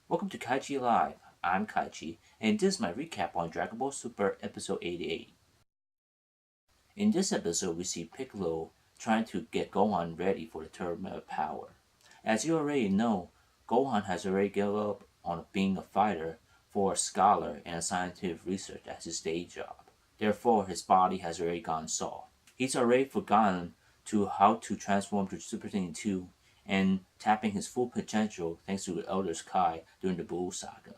Welcome to KaiChi Live. I'm KaiChi, and this is my recap on Dragon Ball Super Episode 88. In this episode, we see Piccolo trying to get Gohan ready for the Tournament of Power. As you already know, Gohan has already given up on being a fighter for a scholar and scientific research as his day job. Therefore, his body has already gone soft. He's already forgotten how to transform to Super Saiyan 2 and tapping his full potential thanks to the Elder's Kai during the Bull Saga.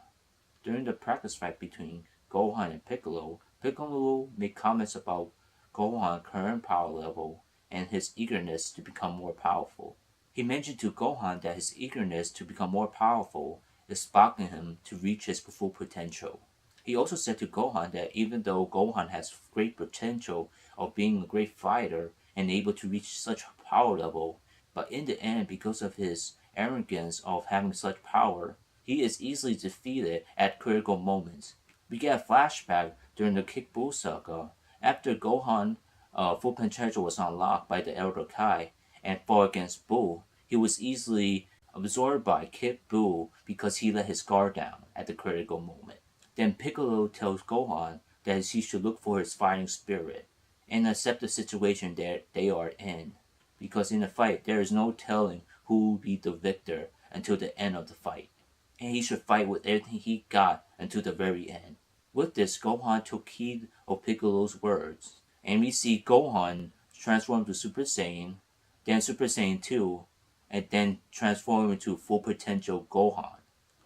During the practice fight between Gohan and Piccolo, Piccolo made comments about Gohan's current power level and his eagerness to become more powerful. He mentioned to Gohan that his eagerness to become more powerful is blocking him to reach his full potential. He also said to Gohan that even though Gohan has great potential of being a great fighter and able to reach such power level, but in the end, because of his arrogance of having such power, he is easily defeated at critical moments. We get a flashback during the Kick Bull saga after Gohan full potential was unlocked by the Elder Kai and fought against Bull. He was easily absorbed by Kid Bull because he let his guard down at the critical moment. Then Piccolo tells Gohan that he should look for his fighting spirit and accept the situation that they are in, because in a fight there is no telling who will be the victor until the end of the fight, and he should fight with everything he got until the very end. With this, Gohan took heed of Piccolo's words, and we see Gohan transform to Super Saiyan, then Super Saiyan 2, and then transform into full potential Gohan.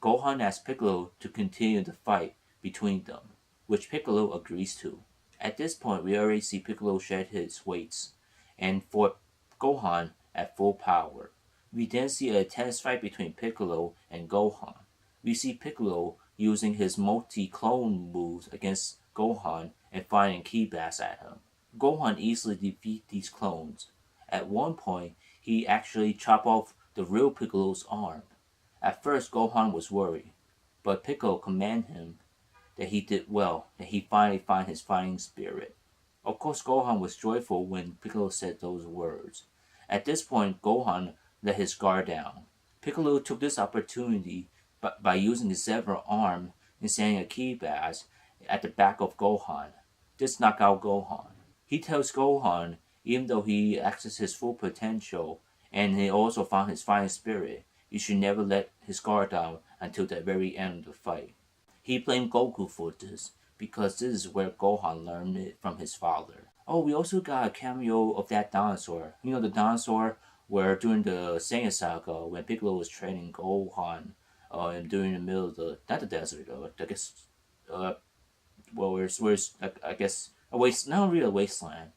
Gohan asks Piccolo to continue the fight between them, which Piccolo agrees to. At this point, we already see Piccolo shed his weights and fought Gohan at full power. We then see a tense fight between Piccolo and Gohan. We see Piccolo using his multi-clone moves against Gohan and firing ki blasts at him. Gohan easily defeats these clones. At one point, he actually chopped off the real Piccolo's arm. At first, Gohan was worried, but Piccolo commanded him that he did well, that he finally found his fighting spirit. Of course, Gohan was joyful when Piccolo said those words. At this point, Gohan let his guard down. Piccolo took this opportunity by using his severed arm and sending a ki blast at the back of Gohan. This knocked out Gohan. He tells Gohan, even though he accessed his full potential and he also found his fighting spirit, he should never let his guard down until the very end of the fight. He blamed Goku for this, because this is where Gohan learned it from his father. Oh, we also got a cameo of that dinosaur. You know, the dinosaur where during the Saiyan saga, when Piccolo was training Gohan, and during the middle of not the desert, I guess, well, where's I guess a waste, not really a wasteland.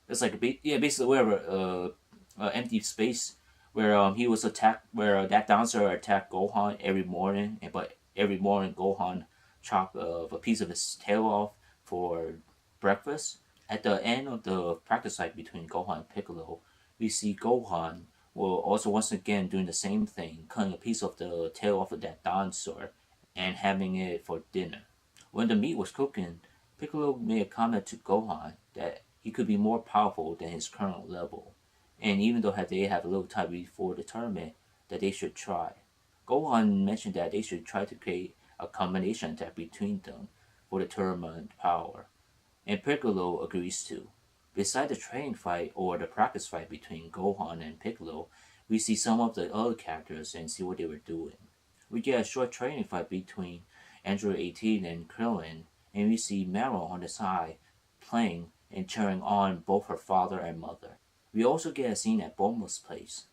It's like basically wherever, empty space where he was attacked, where that dinosaur attacked Gohan every morning, but every morning Gohan chopped a piece of his tail off for breakfast. At the end of the practice fight between Gohan and Piccolo, we see Gohan will also once again doing the same thing, cutting a piece of the tail off of that dinosaur and having it for dinner. When the meat was cooking, Piccolo made a comment to Gohan that he could be more powerful than his current level, and even though they have a little time before the tournament, that they should try. Gohan mentioned that they should try to create a combination attack between them for the tournament power, and Piccolo agrees to. Beside the training fight or the practice fight between Gohan and Piccolo, we see some of the other characters and see what they were doing. We get a short training fight between Android 18 and Krillin, and we see Marron on the side playing and cheering on both her father and mother. We also get a scene at Bulma's place.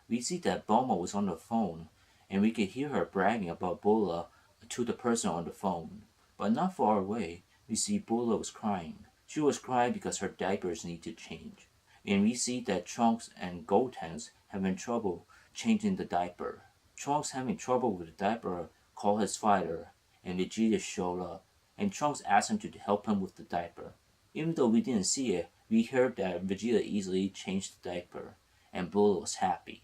We see that Bulma was on the phone, and we can hear her bragging about Bulla to the person on the phone. But not far away, we see Bulla was crying. She was crying because her diapers need to change. And we see that Trunks and Goten's having trouble changing the diaper. Trunks having trouble with the diaper called his fighter, and Vegeta showed up, and Trunks asked him to help him with the diaper. Even though we didn't see it, we heard that Vegeta easily changed the diaper, and Bulla was happy.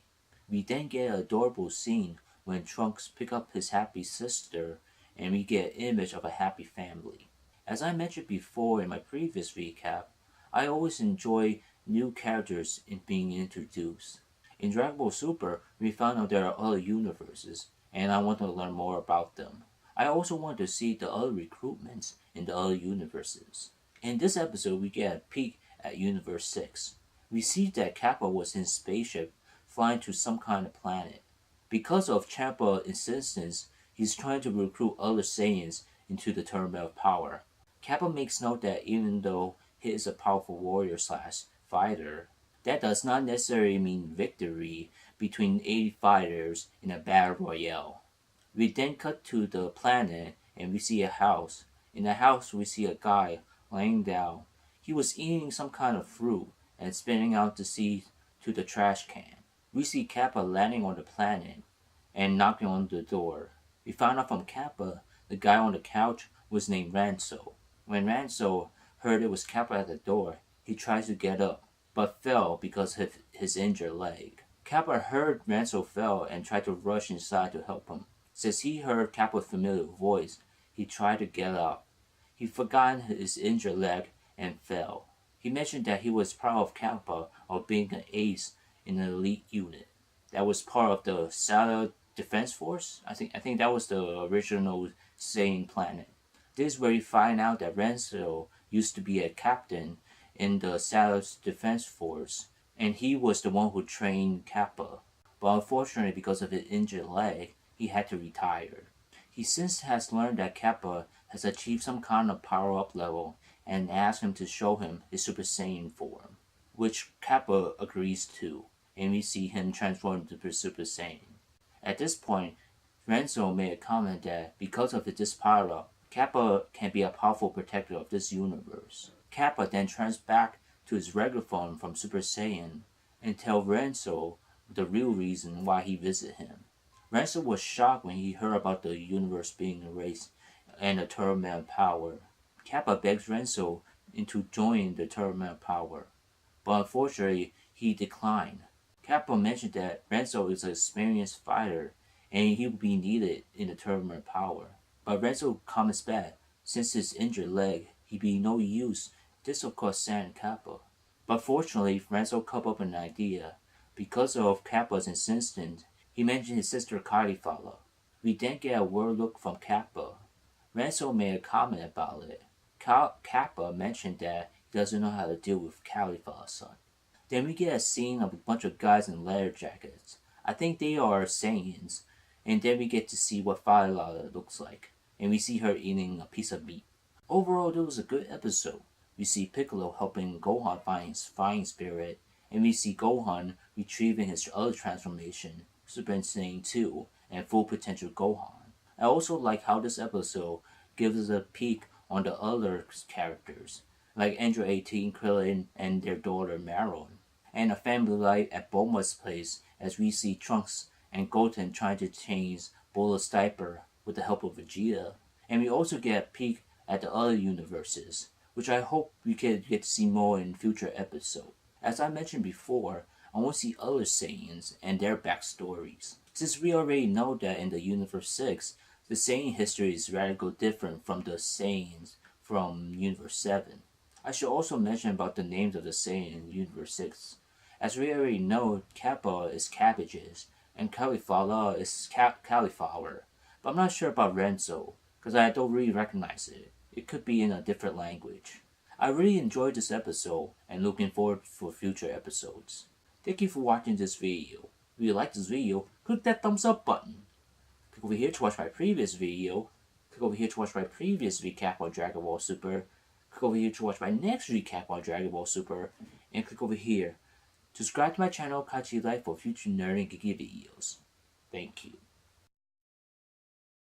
We then get an adorable scene when Trunks pick up his happy sister, and we get an image of a happy family. As I mentioned before in my previous recap, I always enjoy new characters in being introduced. In Dragon Ball Super, we found out there are other universes, and I want to learn more about them. I also want to see the other recruitments in the other universes. In this episode, we get a peek at Universe 6. We see that Cabba was in a spaceship flying to some kind of planet. Because of Cabba's insistence, he's trying to recruit other Saiyans into the tournament of power. Cabba makes note that even though he is a powerful warrior slash fighter, that does not necessarily mean victory between 80 fighters in a battle royale. We then cut to the planet and we see a house. In the house, we see a guy laying down. He was eating some kind of fruit and spitting out the seeds to the trash can. We see Cabba landing on the planet and knocking on the door. We find out from Cabba the guy on the couch was named Renso. When Renso heard it was Cabba at the door, he tries to get up, but fell because of his injured leg. Cabba heard Renso fell and tried to rush inside to help him. Since he heard Cabba's familiar voice, he tried to get up. He forgot his injured leg and fell. He mentioned that he was proud of Cabba of being an ace in an elite unit that was part of the Salada Defense Force. I think that was the original Saiyan planet. This is where you find out that Renso used to be a captain in the Salada Defense Force, and he was the one who trained Cabba. But unfortunately, because of his injured leg, he had to retire. He since has learned that Cabba has achieved some kind of power-up level and asks him to show him his Super Saiyan form, which Cabba agrees to, and we see him transform into Super Saiyan. At this point, Renzo made a comment that because of this power-up, Cabba can be a powerful protector of this universe. Cabba then turns back to his regular form from Super Saiyan and tells Renzo the real reason why he visited him. Renzo was shocked when he heard about the universe being erased and the tournament of power. Cabba begs Renzo into joining the tournament of power, but unfortunately he declined. Cabba mentioned that Renzo is an experienced fighter and he would be needed in the tournament of power. But Renzo comments back, since his injured leg, he'd be no use. This of course saddened Cabba. But fortunately, Renzo came up with an idea. Because of Cabba's insistence, he mentioned his sister Caulifla. We then get a word look from Cabba. Renzo made a comment about it. Cabba mentioned that he doesn't know how to deal with Caulifla's son. Then we get a scene of a bunch of guys in leather jackets. I think they are Saiyans. And then we get to see what Salada looks like. And we see her eating a piece of meat. Overall, it was a good episode. We see Piccolo helping Gohan find his fighting spirit. And we see Gohan retrieving his other transformation, Super Saiyan 2, and Full Potential Gohan. I also like how this episode gives us a peek on the other characters, like Android 18, Krillin, and their daughter Marron, and a family life at Bulma's place as we see Trunks and Goten trying to change Bulla's diaper with the help of Vegeta. And we also get a peek at the other universes, which I hope we can get to see more in future episodes. As I mentioned before, I want to see other Saiyans and their backstories. Since we already know that in the Universe 6, the Saiyan history is radically different from the Saiyans from Universe 7. I should also mention about the names of the Saiyan in Universe 6. As we already know, Cabba is cabbages, and Caulifla is cauliflower. But I'm not sure about Renzo, because I don't really recognize it. It could be in a different language. I really enjoyed this episode, and looking forward for future episodes. Thank you for watching this video. If you like this video, click that thumbs up button. Click over here to watch my previous video. Click over here to watch my previous recap on Dragon Ball Super. Click over here to watch my next recap on Dragon Ball Super. And click over here to subscribe to my channel KaiChi Life for future nerd and geeky videos. Thank you.